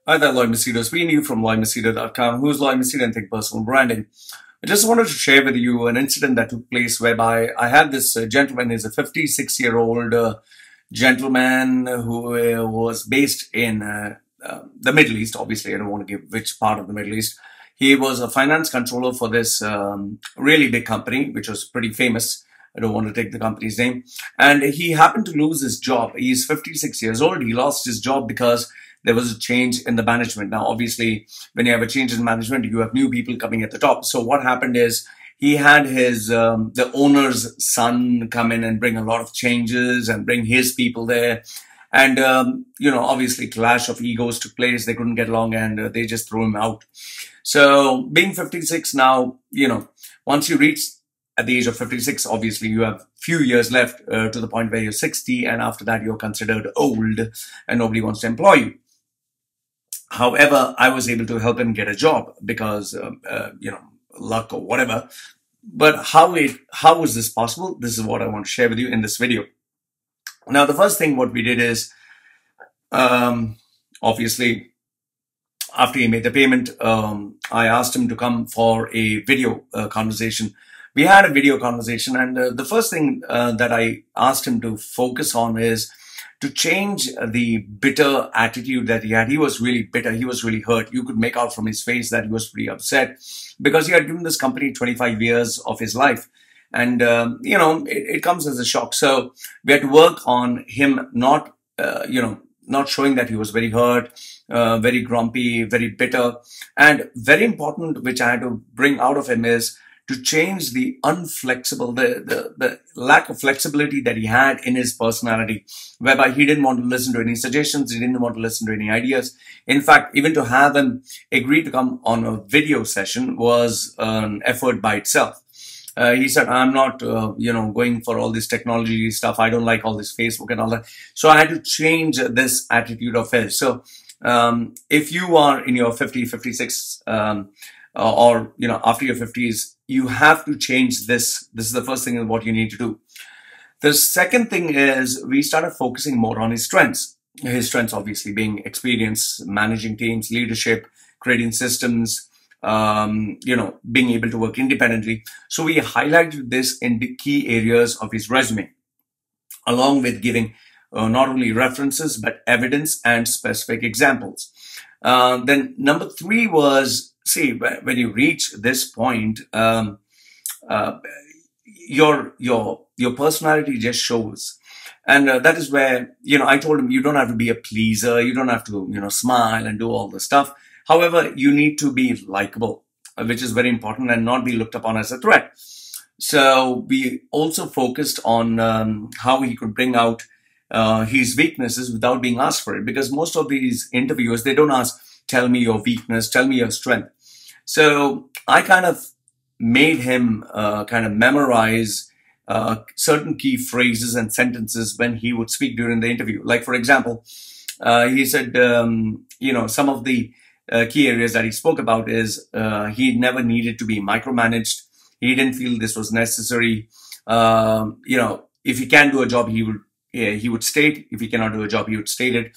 Hi there, Machedo. Speaking to you from Machedo.com. Who's Machedo and Think Personal Branding. I just wanted to share with you an incident that took place whereby I had this gentleman. He's a 56-year-old gentleman who was based in the Middle East. Obviously, I don't want to give which part of the Middle East. He was a finance controller for this really big company, which was pretty famous. I don't want to take the company's name. And he happened to lose his job. He's 56 years old. He lost his job because there was a change in the management. Now, obviously, when you have a change in management, you have new people coming at the top. So what happened is he had his, the owner's son come in and bring a lot of changes and bring his people there. And, obviously clash of egos took place. They couldn't get along and they just threw him out. So being 56 now, once you reach at the age of 56, obviously you have few years left to the point where you're 60. And after that, you're considered old and nobody wants to employ you. However, I was able to help him get a job because, luck or whatever. But how is this possible? This is what I want to share with you in this video. Now, the first thing what we did is, obviously, after he made the payment, I asked him to come for a video conversation. We had a video conversation, and the first thing that I asked him to focus on is to change the bitter attitude that he had. He was really bitter. He was really hurt. You could make out from his face that he was pretty upset because he had given this company 25 years of his life. And, it comes as a shock. So we had to work on him not showing that he was very hurt, very grumpy, very bitter. And very important, which I had to bring out of him is to change the the lack of flexibility that he had in his personality, whereby he didn't want to listen to any suggestions, he didn't want to listen to any ideas. In fact, even to have him agree to come on a video session was an effort by itself. He said, I'm not, going for all this technology stuff. I don't like all this Facebook and all that. So I had to change this attitude of his. So, if you are in your 50, 56, or, after your 50s, you have to change this. This is the first thing what you need to do. The second thing is we started focusing more on his strengths. His strengths obviously being experience, managing teams, leadership, creating systems, being able to work independently. So we highlighted this in the key areas of his resume, along with giving not only references, but evidence and specific examples. Then number 3 was, see, when you reach this point, your personality just shows. And that is where, I told him, you don't have to be a pleaser. You don't have to, smile and do all the stuff. However, you need to be likable, which is very important, and not be looked upon as a threat. So we also focused on how he could bring out his weaknesses without being asked for it. Because most of these interviewers, they don't ask, tell me your weakness, tell me your strength. So I kind of made him memorize certain key phrases and sentences when he would speak during the interview. Like, for example, he said, some of the key areas that he spoke about is he never needed to be micromanaged. He didn't feel this was necessary. If he can do a job, he would state. If he cannot do a job, he would state it.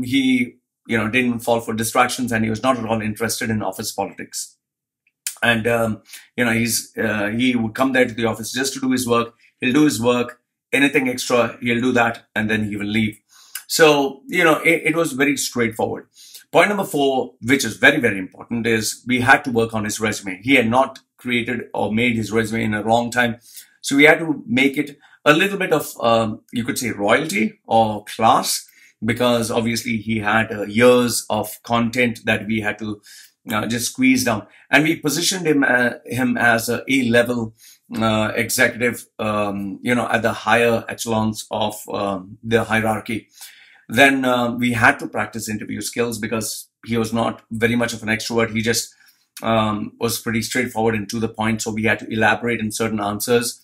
He didn't fall for distractions, and he was not at all interested in office politics. And, he would come there to the office just to do his work. He'll do his work, anything extra, he'll do that, and then he will leave. So, it was very straightforward. Point number 4, which is very, very important, is we had to work on his resume. He had not created or made his resume in a long time. So we had to make it a little bit of, you could say, royalty or class, because obviously he had years of content that we had to just squeeze down. And we positioned him as a A-level executive, at the higher echelons of the hierarchy. Then we had to practice interview skills because he was not very much of an extrovert. He just was pretty straightforward and to the point. So we had to elaborate in certain answers.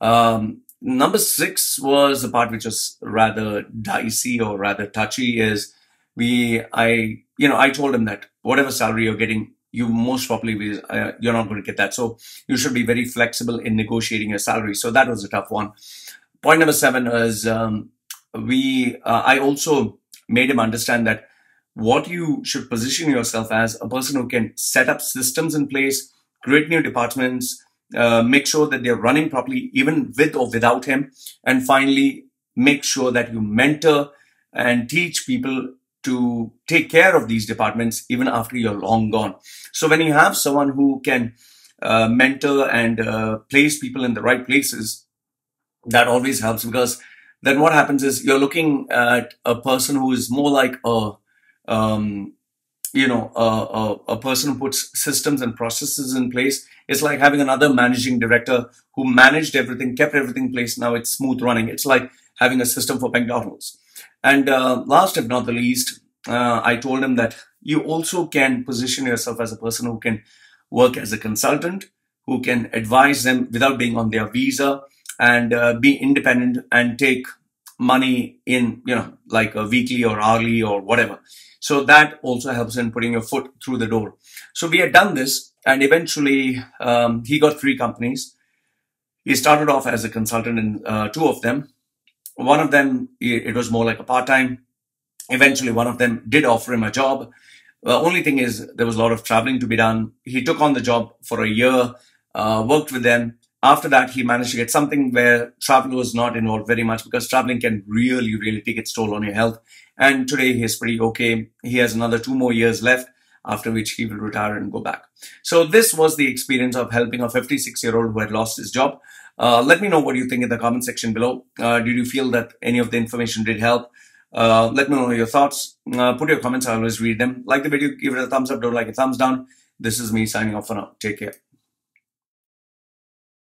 Number 6 was the part which was rather dicey or rather touchy. Is I told him that whatever salary you're getting, you most probably you're not going to get that. So you should be very flexible in negotiating your salary. So that was a tough one. Point number 7 is I also made him understand that what you should position yourself as a person who can set up systems in place, create new departments, make sure that they're running properly, even with or without him. And finally, make sure that you mentor and teach people to take care of these departments even after you're long gone. So when you have someone who can mentor and place people in the right places, that always helps, because then what happens is you're looking at a person who is more like um, a person who puts systems and processes in place. It's like having another managing director who managed everything, kept everything in place. Now it's smooth running. It's like having a system for McDonald's. And last but not the least, I told him that you also can position yourself as a person who can work as a consultant, who can advise them without being on their visa, and be independent and take money in, like a weekly or hourly or whatever. So that also helps in putting your foot through the door. So we had done this, and eventually he got 3 companies. He started off as a consultant in 2 of them. One of them, it was more like a part-time. Eventually, one of them did offer him a job. The only thing is there was a lot of traveling to be done. He took on the job for a year, worked with them. After that, he managed to get something where travel was not involved very much, because traveling can really, really take its toll on your health. And today he's pretty okay. He has another 2 more years left, after which he will retire and go back. So this was the experience of helping a 56-year-old who had lost his job. Let me know what you think in the comment section below. Did you feel that any of the information did help? Let me know your thoughts. Put your comments. I always read them. Like the video, give it a thumbs up. Don't like a thumbs down. This is me signing off for now. Take care.